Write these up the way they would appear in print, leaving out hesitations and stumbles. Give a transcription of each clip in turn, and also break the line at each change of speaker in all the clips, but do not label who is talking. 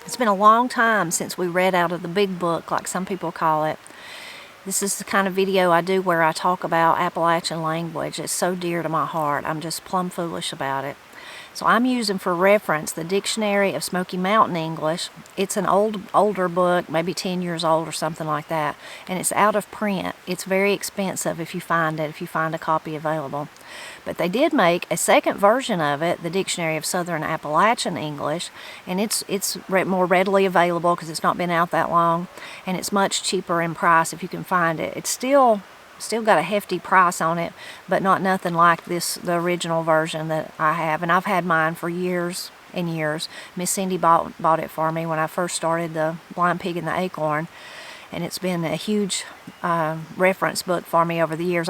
It's been a long time since we read out of the big book, like some people call it. This is the kind of video I do where I talk about Appalachian language. It's so dear to my heart. I'm just plumb foolish about it. So I'm using for reference the Dictionary of Smoky Mountain English. It's an older book, maybe 10 years old or something like that, and it's out of print. It's very expensive if you find a copy available. But they did make a second version of it, the Dictionary of Southern Appalachian English, and it's more readily available because it's not been out that long, and it's much cheaper in price if you can find it. It's still got a hefty price on it, but not nothing like the original version that I have, and I've had mine for years and years. Miss Cindy bought it for me when I first started the Blind Pig and the Acorn, and it's been a huge reference book for me over the years.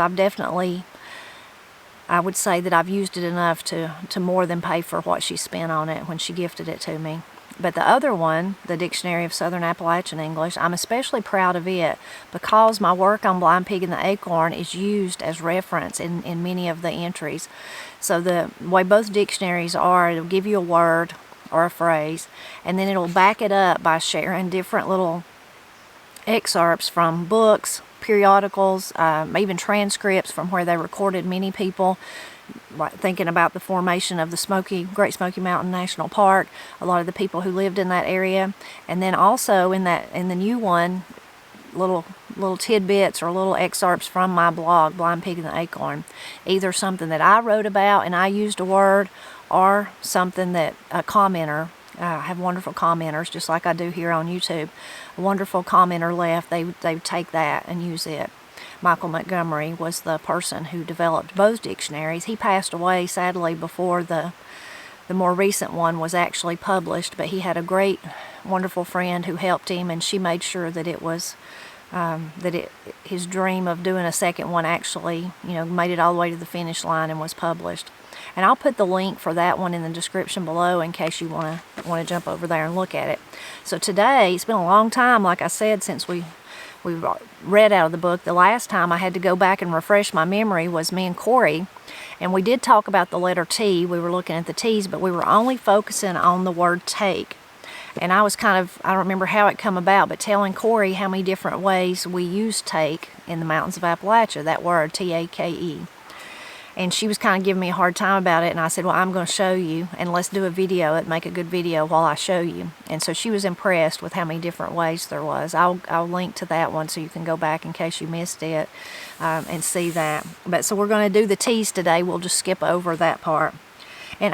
I would say that I've used it enough to more than pay for what she spent on it when she gifted it to me. But the other one, the Dictionary of Southern Appalachian English, I'm especially proud of it because my work on Blind Pig and the Acorn is used as reference in many of the entries. So the way both dictionaries are, it'll give you a word or a phrase, and then it'll back it up by sharing different little excerpts from books, periodicals, even transcripts from where they recorded many people, like thinking about the formation of the Great Smoky Mountain National Park, a lot of the people who lived in that area, and then also in the new one, little tidbits or little excerpts from my blog, Blind Pig and the Acorn, either something that I wrote about and I used a word, or something that a commenter. I have wonderful commenters, just like I do here on YouTube. A wonderful commenter left, they take that and use it. Michael Montgomery was the person who developed both dictionaries. He passed away, sadly, before the more recent one was actually published, but he had a great, wonderful friend who helped him, and she made sure that it was, his dream of doing a second one actually, made it all the way to the finish line and was published. And I'll put the link for that one in the description below in case you want to jump over there and look at it. So today, it's been a long time, like I said, since we read out of the book. The last time I had to go back and refresh my memory was me and Corey, and we did talk about the letter T. We were looking at the T's, but we were only focusing on the word take. And I was I don't remember how it come about, but telling Corey how many different ways we use take in the mountains of Appalachia, that word, T-A-K-E. And she was kind of giving me a hard time about it, and I said, well, I'm going to show you, and let's do a video. It'd make a good video while I show you. And so she was impressed with how many different ways there was. I'll link to that one so you can go back in case you missed it and see that. But so we're going to do the T's today. We'll just skip over that part. And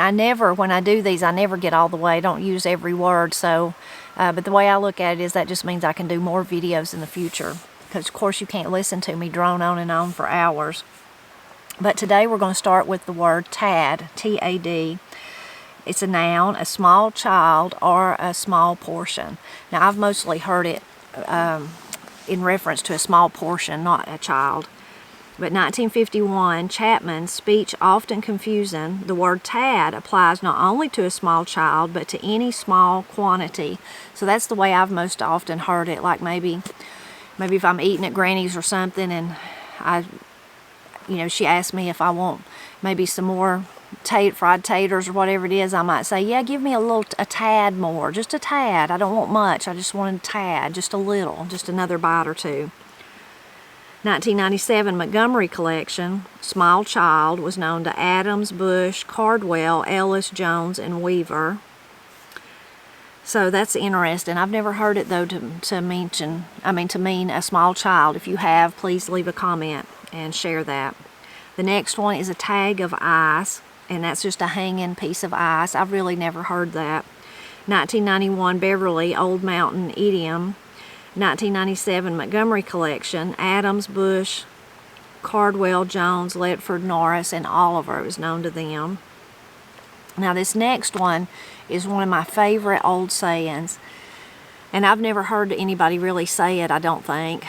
when I do these, I never get all the way. I don't use every word. So, but the way I look at it is that just means I can do more videos in the future. Because, of course, you can't listen to me drone on and on for hours. But today we're going to start with the word tad, T-A-D. It's a noun, a small child, or a small portion. Now, I've mostly heard it in reference to a small portion, not a child. But 1951, Chapman's speech often confusing, the word tad applies not only to a small child, but to any small quantity. So that's the way I've most often heard it, like maybe if I'm eating at Granny's or something, and she asked me if I want maybe some more fried taters or whatever it is, I might say, yeah, give me a tad more, just a tad. I don't want much. I just want a tad, just a little, just another bite or two. 1997 Montgomery collection, Small Child, was known to Adams, Bush, Cardwell, Ellis, Jones, and Weaver. So that's interesting. I've never heard it though to mean a small child. If you have, please leave a comment and share that. The next one is a tag of ice, and that's just a hanging piece of ice. I've really never heard that. 1991 Beverly Old Mountain idiom. 1997 Montgomery collection, Adams, Bush, Cardwell, Jones, Ledford, Norris, and Oliver was known to them. Now this next one is one of my favorite old sayings, and I've never heard anybody really say it, I don't think,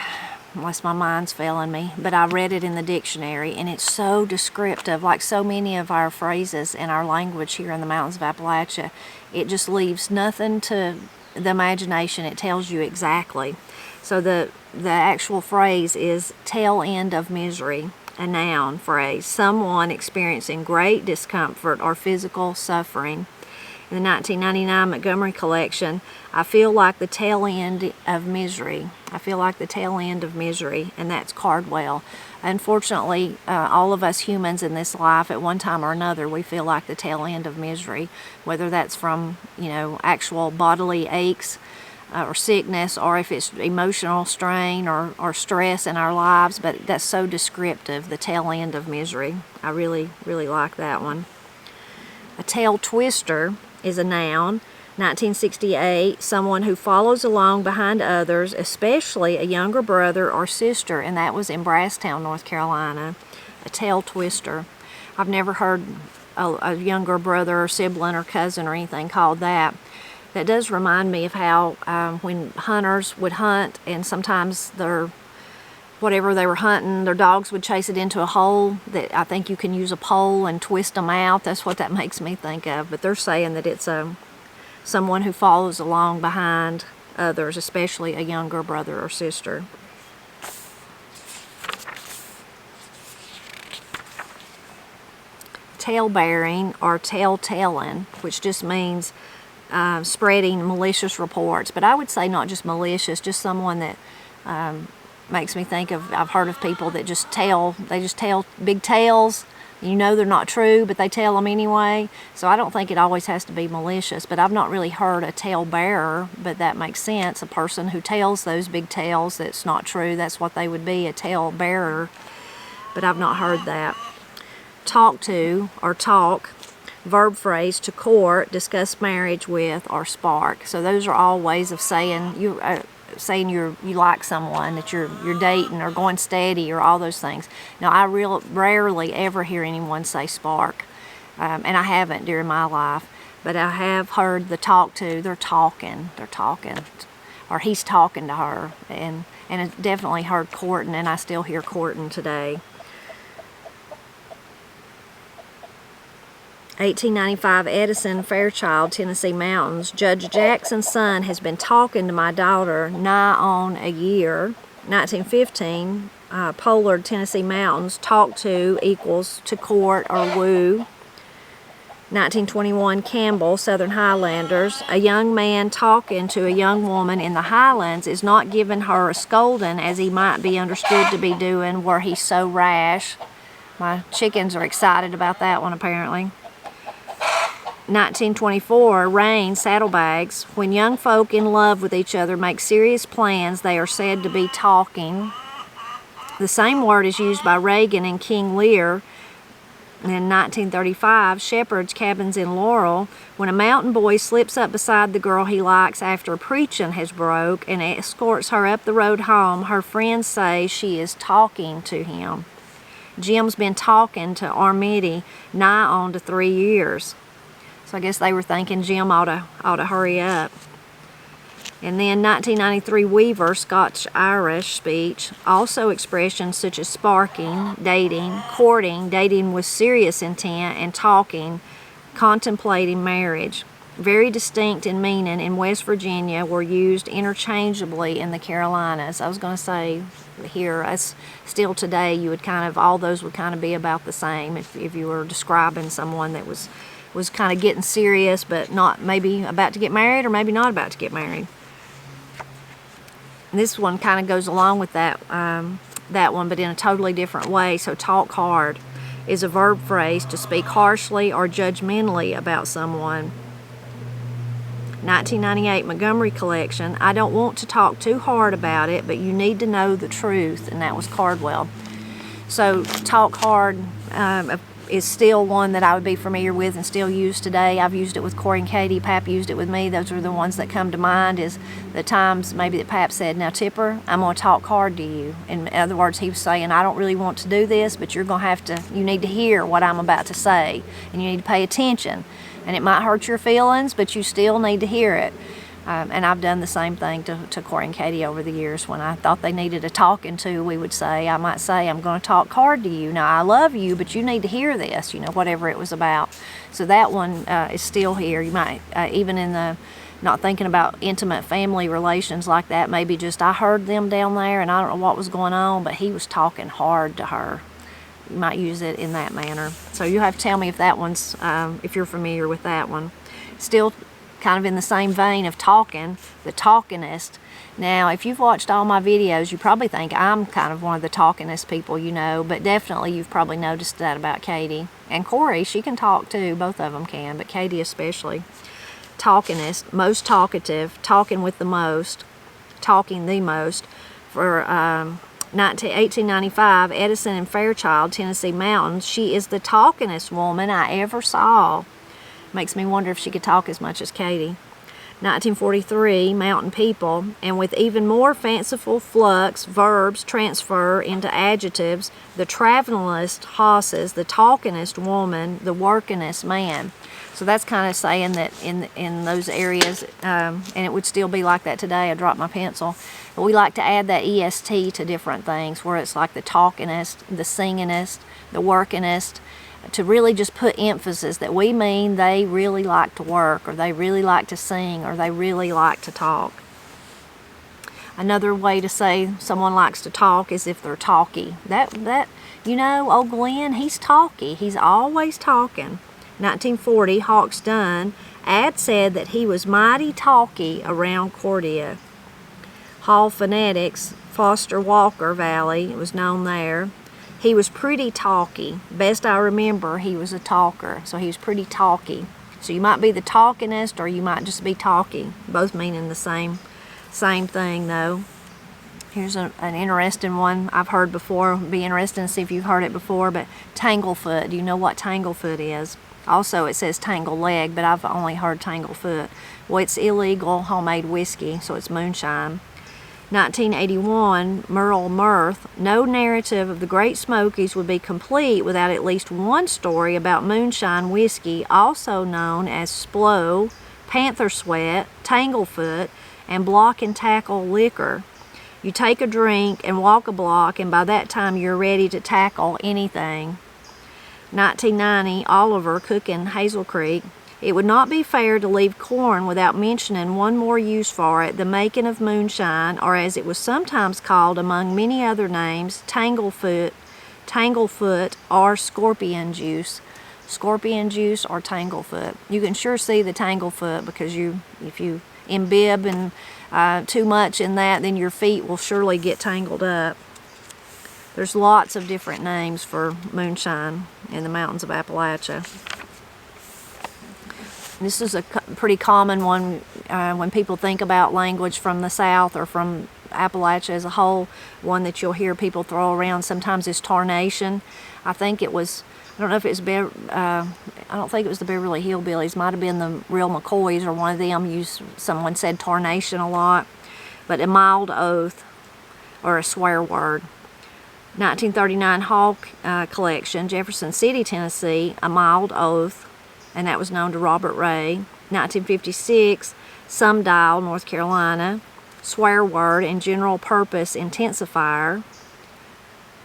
unless my mind's failing me, but I read it in the dictionary, and it's so descriptive, like so many of our phrases in our language here in the mountains of Appalachia. It just leaves nothing to the imagination. It tells you exactly. So the actual phrase is tail end of misery, a noun phrase, someone experiencing great discomfort or physical suffering. in the 1999 Montgomery collection, I feel like the tail end of misery. I feel like the tail end of misery, and that's Cardwell. Unfortunately, all of us humans in this life, at one time or another, we feel like the tail end of misery, whether that's from, you know, actual bodily aches or sickness, or if it's emotional strain or stress in our lives. But that's so descriptive, the tail end of misery. I really, really like that one. A tail twister is a noun. 1968, someone who follows along behind others, especially a younger brother or sister, and that was in Brasstown, North Carolina. A tail twister. I've never heard a younger brother or sibling or cousin or anything called that. That does remind me of how when hunters would hunt, and sometimes whatever they were hunting, their dogs would chase it into a hole, that I think you can use a pole and twist them out. That's what that makes me think of. But they're saying that it's someone who follows along behind others, especially a younger brother or sister. Tail-bearing or tell-telling, which just means spreading malicious reports. But I would say not just malicious, just someone that makes me think of, I've heard of people that they just tell big tales. You know they're not true, but they tell them anyway. So I don't think it always has to be malicious, but I've not really heard a tale bearer, but that makes sense. A person who tells those big tales that's not true, that's what they would be, a tale bearer. But I've not heard that. Talk to or talk, verb phrase, to court, discuss marriage with, or spark. So those are all ways of saying you like someone, that you're dating or going steady or all those things. Now, I rarely ever hear anyone say spark, and I haven't during my life, but I have heard the talk to. They're talking, or he's talking to her, and I definitely heard courting, and I still hear courting today. 1895, Edison, Fairchild, Tennessee Mountains. Judge Jackson's son has been talking to my daughter nigh on a year. 1915, Pollard, Tennessee Mountains. Talk to equals to court or woo. 1921, Campbell, Southern Highlanders. A young man talking to a young woman in the Highlands is not giving her a scolding as he might be understood to be doing were he so rash. My chickens are excited about that one, apparently. 1924, Rain, Saddlebags. When young folk in love with each other make serious plans, they are said to be talking. The same word is used by Reagan and King Lear. In 1935, Shepherd's Cabins in Laurel. When a mountain boy slips up beside the girl he likes after preaching has broke and escorts her up the road home, her friends say she is talking to him. Jim's been talking to Armity nigh on to 3 years. So I guess they were thinking Jim ought to hurry up. And then 1993, Weaver, Scotch-Irish speech. Also expressions such as sparking, dating, courting, dating with serious intent, and talking, contemplating marriage. Very distinct in meaning in West Virginia, were used interchangeably in the Carolinas. I was going to say here, as still today, you would all those would kind of be about the same if you were describing someone that was kind of getting serious, but not maybe about to get married or maybe not about to get married. And this one kind of goes along with that one, but in a totally different way. So talk hard is a verb phrase to speak harshly or judgmentally about someone. 1998 Montgomery collection. I don't want to talk too hard about it, but you need to know the truth, and that was Cardwell. So talk hard is still one that I would be familiar with and still use today. I've used it with Corey and Katie. Pap used it with me. Those are the ones that come to mind, is the times maybe that Pap said, now Tipper, I'm going to talk hard to you. In other words, he was saying, I don't really want to do this, but you need to hear what I'm about to say, and you need to pay attention. And it might hurt your feelings, but you still need to hear it. And I've done the same thing to Corey and Katie over the years. When I thought they needed a talking to, I might say, I'm going to talk hard to you. Now, I love you, but you need to hear this, whatever it was about. So that one is still here. You might, even in the, not thinking about intimate family relations like that, maybe just, I heard them down there and I don't know what was going on, but he was talking hard to her. You might use it in that manner. So you have to tell me if that one's, if you're familiar with that one. Still kind of in the same vein of talking, the talkingest. Now, if you've watched all my videos, you probably think I'm kind of one of the talkingest people you know, but definitely you've probably noticed that about Katie. And Corey, she can talk too, both of them can, but Katie especially. Talkingest, most talkative, talking with the most, talking the most. For 1895, Edison and Fairchild, Tennessee Mountains, she is the talkingest woman I ever saw. Makes me wonder if she could talk as much as Katie. 1943, Mountain People, and with even more fanciful flux, verbs transfer into adjectives, the travelingest hosses, the talkingest woman, the workingest man. So that's kind of saying that in those areas, and it would still be like that today. I dropped my pencil. But we like to add that EST to different things, where it's like the talkingest, the singingest, the workingest, to really just put emphasis that we mean they really like to work, or they really like to sing, or they really like to talk. Another way to say someone likes to talk is if they're talky. That you know, old Glenn, he's talky. He's always talking. 1940, Hawks Dunn, Ad said that he was mighty talky around Cordia. Hall Phonetics, Foster Walker Valley, it was known there. He was pretty talky. Best I remember, he was a talker, so he was pretty talky. So you might be the talkingest, or you might just be talky. Both meaning the same thing, though. Here's an interesting one I've heard before. It'd be interesting to see if you've heard it before, but tanglefoot. Do you know what tanglefoot is? Also, it says tangle leg, but I've only heard tanglefoot. Well, it's illegal homemade whiskey, so it's moonshine. 1981, Merle Mirth. No narrative of the Great Smokies would be complete without at least one story about moonshine whiskey, also known as Splo, Panther Sweat, Tanglefoot, and Block and Tackle liquor. You take a drink and walk a block, and by that time you're ready to tackle anything. 1990, Oliver cooking Hazel Creek. It would not be fair to leave corn without mentioning one more use for it, the making of moonshine, or as it was sometimes called among many other names, tanglefoot, or scorpion juice. Scorpion juice or tanglefoot. You can sure see the tanglefoot because if you imbibe and too much in that, then your feet will surely get tangled up. There's lots of different names for moonshine in the mountains of Appalachia. This is a pretty common one when people think about language from the South or from Appalachia as a whole. One that you'll hear people throw around sometimes is Tarnation. I think it was, I don't know if it was, I don't think it was the Beverly Hillbillies. Might have been the Real McCoys or one of them. Someone said Tarnation a lot. But a mild oath or a swear word. 1939 Hawk collection, Jefferson City, Tennessee, a mild oath, and that was known to Robert Ray. 1956, Sundial, North Carolina, swear word and general purpose intensifier.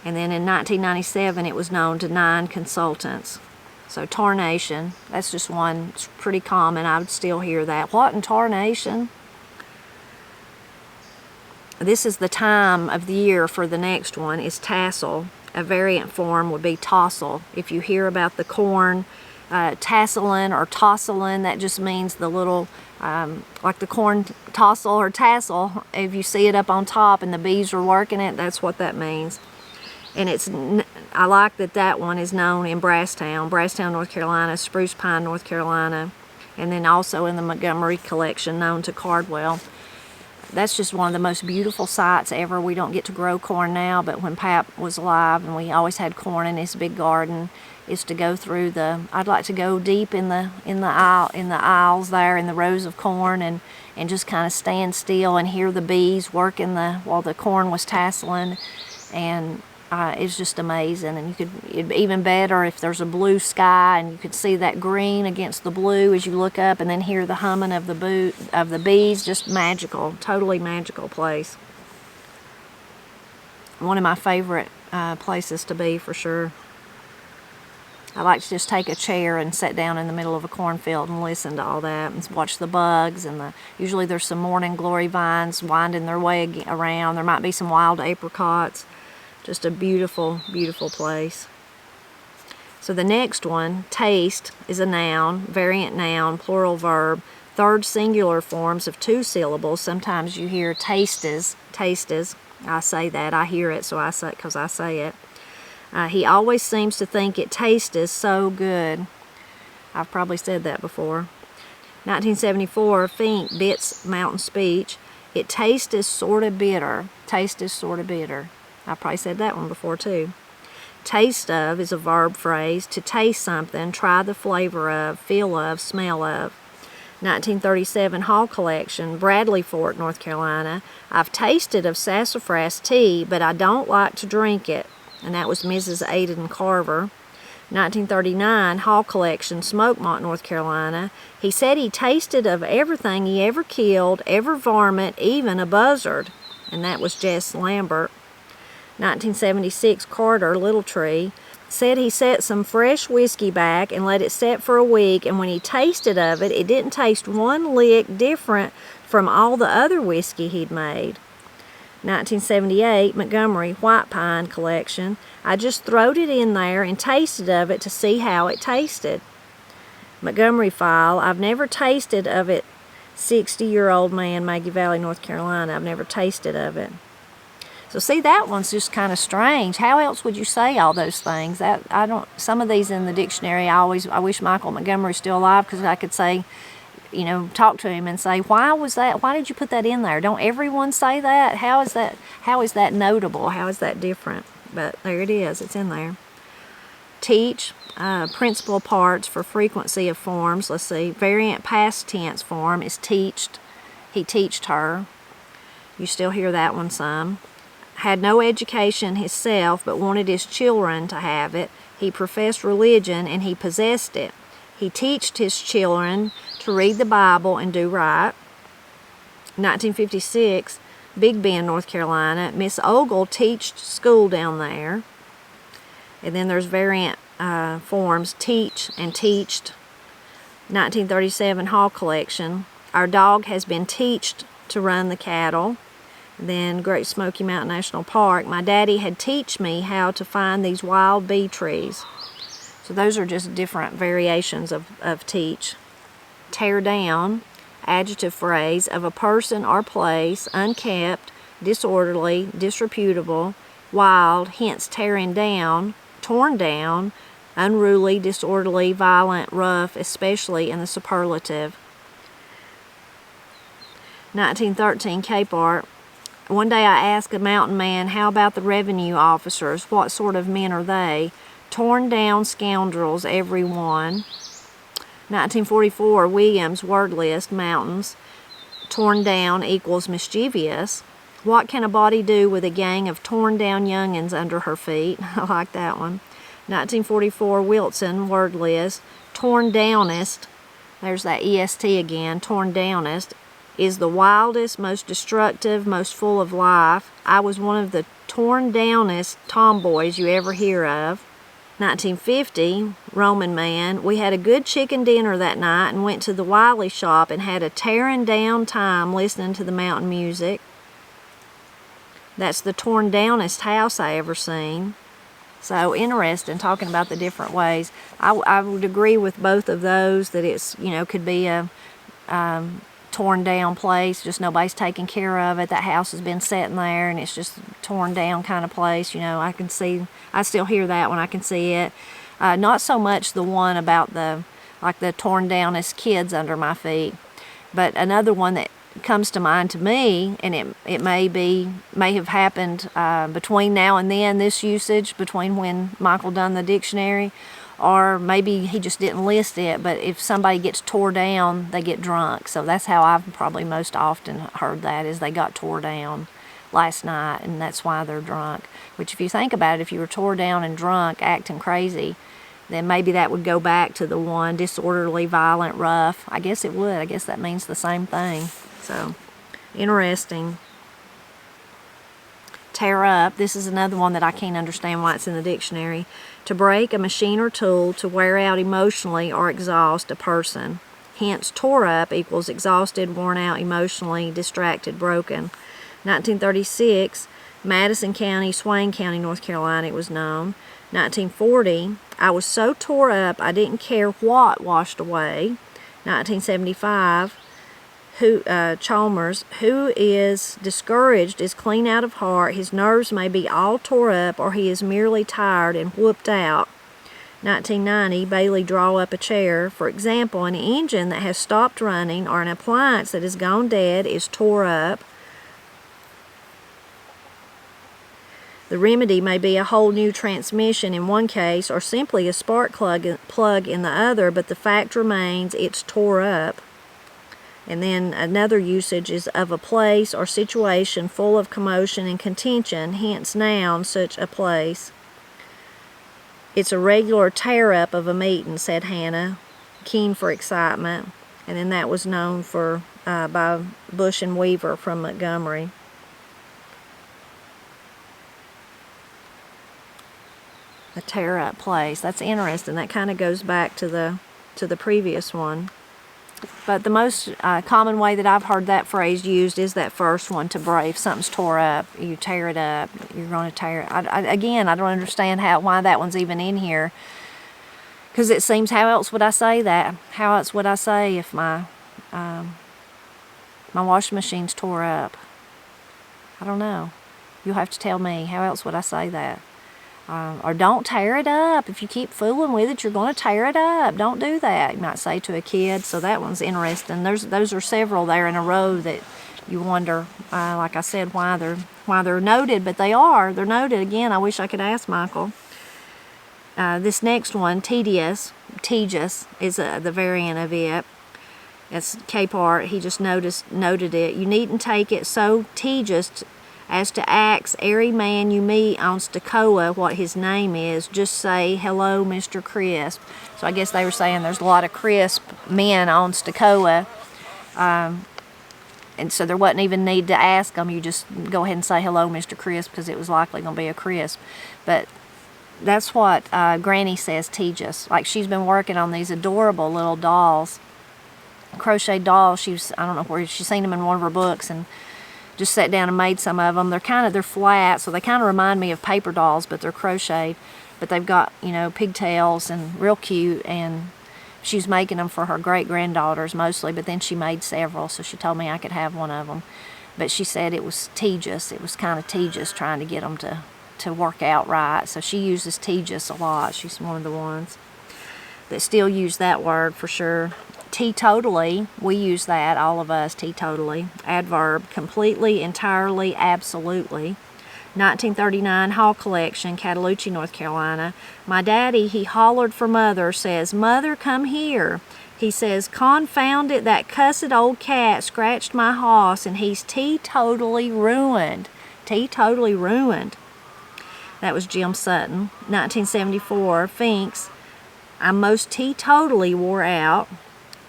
And then in 1997, it was known to 9 consultants. So Tarnation, that's just one, it's pretty common. I would still hear that. What in Tarnation? This is the time of the year for the next one, is tassel. A variant form would be tassel. If you hear about the corn tasseling or tosseling, that just means the little, like the corn tassel or tassel. If you see it up on top and the bees are working it, that's what that means. And I like that one is known in Brasstown, North Carolina, Spruce Pine, North Carolina, and then also in the Montgomery collection known to Cardwell. That's just one of the most beautiful sights ever. We don't get to grow corn now, but when Pap was alive and we always had corn in his big garden, is to go through I'd like to go deep in the aisles there, in the rows of corn, and just kind of stand still and hear the bees working while the corn was tasseling, and it's just amazing. And it'd be even better if there's a blue sky and you could see that green against the blue as you look up, and then hear the humming of the bees. Just magical, totally magical place. One of my favorite places to be, for sure. I like to just take a chair and sit down in the middle of a cornfield and listen to all that and watch the bugs, and usually there's some morning glory vines winding their way around. There might be some wild apricots. Just a beautiful, beautiful place. So the next one, taste, is a noun, variant noun, plural verb, third singular forms of 2 syllables. Sometimes you hear tastes. I say that. I hear it, so I say it because I say it. He always seems to think it tastes so good. I've probably said that before. 1974, Fink, Bit's Mountain Speech. It tastes sort of bitter. Taste is sort of bitter. I probably said that one before too. Taste of is a verb phrase. To taste something, try the flavor of, feel of, smell of. 1937 Hall Collection, Bradley Fort, North Carolina. I've tasted of sassafras tea, but I don't like to drink it. And that was Mrs. Aiden Carver. 1939 Hall Collection, Smokemont, North Carolina. He said he tasted of everything he ever killed, every varmint, even a buzzard. And that was Jess Lambert. 1976 Carter, Little Tree. Said he set some fresh whiskey back and let it set for a week, and when he tasted of it, it didn't taste one lick different from all the other whiskey he'd made. 1978 Montgomery White Pine Collection. I just throwed it in there and tasted of it to see how it tasted. Montgomery File. I've never tasted of it. 60-year-old man, Maggie Valley, North Carolina. I've never tasted of it. So see, that one's just kind of strange. How else would you say all those things? Some of these in the dictionary, I wish Michael Montgomery's still alive, because I could say, talk to him and say, why was that? Why did you put that in there? Don't everyone say that? How is that notable? How is that different? But there it is. It's in there. Teach, principal parts for frequency of forms. Let's see. Variant past tense form is teached. He teached her. You still hear that one some. Had no education himself, but wanted his children to have it. He professed religion, and he possessed it. He teached his children to read the Bible and do right. 1956, Big Bend, North Carolina. Miss Ogle teached school down there. And then there's variant forms, teach and teached. 1937 Hall Collection. Our dog has been teached to run the cattle. Then Great Smoky Mountain National Park. My daddy had teach me how to find these wild bee trees. So those are just different variations of teach. Tear down, adjective phrase of a person or place, unkept, disorderly, disreputable, wild, hence tearing down, torn down, unruly, disorderly, violent, rough, especially in the superlative. 1913 Cape Art. One day I asked a mountain man, how about the revenue officers? What sort of men are they? Torn down scoundrels, every one. 1944, Williams, word list, mountains. Torn down equals mischievous. What can a body do with a gang of torn down youngins under her feet? I like that one. 1944, Wilson, word list. Torn downest, there's that EST again, torn downest, is the wildest, most destructive, most full of life. I was one of the torn downest tomboys you ever hear of. 1950, Roman man. We had a good chicken dinner that night and went to the Wiley shop and had a tearing down time listening to the mountain music. That's the torn downest house I ever seen. So interesting, talking about the different ways. I would agree with both of those, that it's, could be a torn down place, just nobody's taking care of it. That house has been sitting there and it's just torn down kind of place. I still hear that when I can see it. Not so much the one about the torn downest kids under my feet, but another one that comes to mind to me, and it may have happened between now and then, this usage between when Michael done the dictionary, or maybe he just didn't list it, but if somebody gets tore down, they get drunk. So that's how I've probably most often heard that, is they got tore down last night and that's why they're drunk. Which, if you think about it, if you were tore down and drunk, acting crazy, then maybe that would go back to the one, disorderly, violent, rough. I guess it would. I guess that means the same thing. So, interesting. Tear up. This is another one that I can't understand why it's in the dictionary. To break a machine or tool, to wear out emotionally or exhaust a person. Hence, tore up equals exhausted, worn out emotionally, distracted, broken. 1936, Madison County, Swain County, North Carolina, it was known. 1940, I was so tore up I didn't care what washed away. 1975, Chalmers, who is discouraged is clean out of heart. His nerves may be all tore up, or he is merely tired and whooped out. 1990, Bailey, draw up a chair. For example, an engine that has stopped running or an appliance that has gone dead is tore up. The remedy may be a whole new transmission in one case, or simply a spark plug in the other, but the fact remains it's tore up. And then another usage is of a place or situation full of commotion and contention, hence noun, such a place. It's a regular tear-up of a meeting, said Hannah, keen for excitement. And then that was known for by Bush and Weaver from Montgomery. A tear-up place. That's interesting. That kind of goes back to the previous one. But the most common way that I've heard that phrase used is that first one, to brave. Something's tore up, you tear it up, you're going to tear it. Again, I don't understand why that one's even in here. Because it seems, how else would I say that? How else would I say if my washing machine's tore up? I don't know. You'll have to tell me. How else would I say that? Or don't tear it up. If you keep fooling with it, you're going to tear it up. Don't do that, you might say to a kid. So that one's interesting. Those are several there in a row that you wonder, like I said, why they're noted, but they are. They're noted. Again, I wish I could ask Michael. This next one, tedious, is the variant of it. It's K-part. He just noted it. You needn't take it so tedious as to ask every man you meet on Stokoa what his name is. Just say, hello, Mr. Crisp. So I guess they were saying there's a lot of crisp men on Stokoa. And so there wasn't even need to ask them. You just go ahead and say, hello, Mr. Crisp, because it was likely going to be a crisp. But that's what Granny says, tedious. Like, she's been working on these adorable little dolls, crocheted dolls. I don't know where she's seen them in one of her books, and just sat down and made some of them. They're flat, so they kind of remind me of paper dolls, but they're crocheted. But they've got, pigtails and real cute, and she's making them for her great-granddaughters mostly, but then she made several, so she told me I could have one of them. But she said it was tedious. It was kind of tedious trying to get them to work out right, so she uses tedious a lot. She's one of the ones that still use that word for sure. Teetotally, we use that, all of us, teetotally. Adverb, completely, entirely, absolutely. 1939 Hall Collection, Cataloochee, North Carolina. My daddy, he hollered for Mother, says, Mother, come here. He says, confound it, that cussed old cat scratched my hoss, and he's teetotally ruined. Teetotally ruined. That was Jim Sutton. 1974, Finks, I'm most teetotally wore out.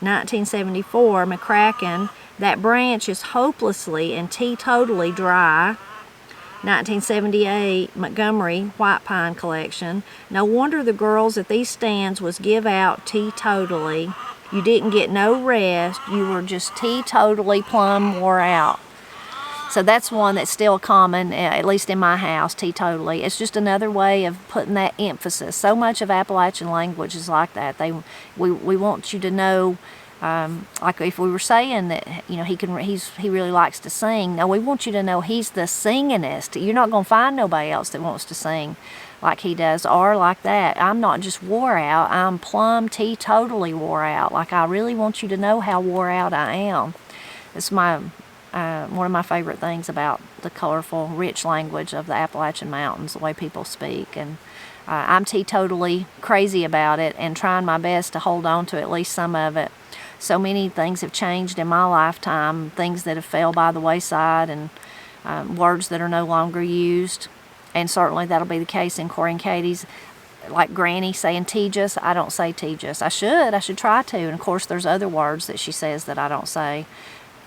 1974, McCracken, that branch is hopelessly and teetotally dry. 1978, Montgomery, White Pine Collection. No wonder the girls at these stands was give out teetotally. You didn't get no rest. You were just teetotally plumb wore out. So that's one that's still common, at least in my house, teetotally. It's just another way of putting that emphasis. So much of Appalachian language is like that. We want you to know, like if we were saying that, he really likes to sing. No, we want you to know he's the singingest. You're not going to find nobody else that wants to sing like he does, or like that. I'm not just wore out. I'm plumb teetotally wore out. Like, I really want you to know how wore out I am. It's one of my favorite things about the colorful, rich language of the Appalachian Mountains, the way people speak. And I'm teetotally crazy about it and trying my best to hold on to at least some of it. So many things have changed in my lifetime, things that have fell by the wayside, and words that are no longer used. And certainly that'll be the case in Corey and Katie's. Like Granny saying tedious, I don't say tedious. I should try to. And of course there's other words that she says that I don't say.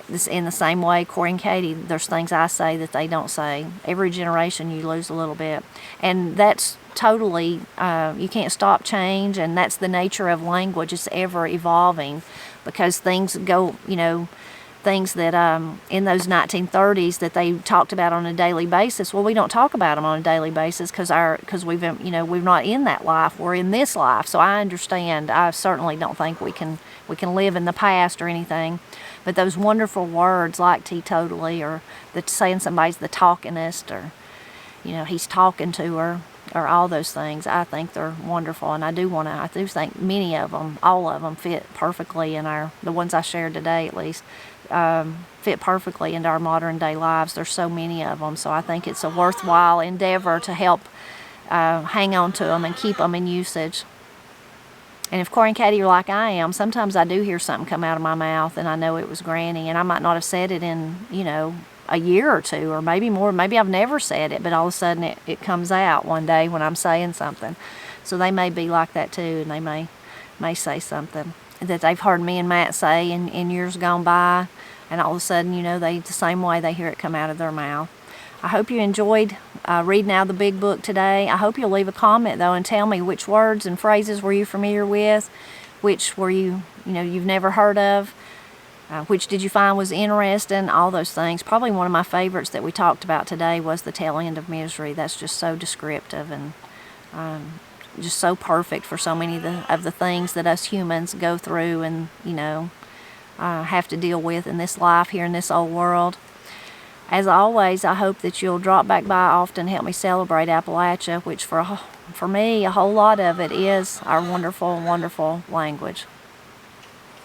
This, in the same way, Corey and Katie, there's things I say that they don't say. Every generation you lose a little bit. And that's totally, you can't stop change, and that's the nature of language. It's ever evolving because things go, things that in those 1930s that they talked about on a daily basis. Well, we don't talk about them on a daily basis because we've we're not in that life. We're in this life. So I understand. I certainly don't think we can live in the past or anything. But those wonderful words like teetotally, or saying somebody's the talkingest, or he's talking to her, or all those things, I think they're wonderful. And I do think many of them, all of them, fit perfectly in the ones I shared today at least, fit perfectly into our modern day lives. There's so many of them, so I think it's a worthwhile endeavor to help hang on to them and keep them in usage. And if Corey and Katie are like I am, sometimes I do hear something come out of my mouth and I know it was Granny, and I might not have said it in, a year or two, or maybe more. Maybe I've never said it, but all of a sudden it comes out one day when I'm saying something. So they may be like that too, and they may say something that they've heard me and Matt say in years gone by, and all of a sudden, the same way they hear it come out of their mouth. I hope you enjoyed reading out of the big book today. I hope you'll leave a comment, though, and tell me which words and phrases were you familiar with, which were you've never heard of, which did you find was interesting, all those things. Probably one of my favorites that we talked about today was the tail end of misery. That's just so descriptive and just so perfect for so many of the things that us humans go through and, have to deal with in this life here in this old world. As always, I hope that you'll drop back by often, help me celebrate Appalachia, which for me, a whole lot of it is our wonderful, wonderful language.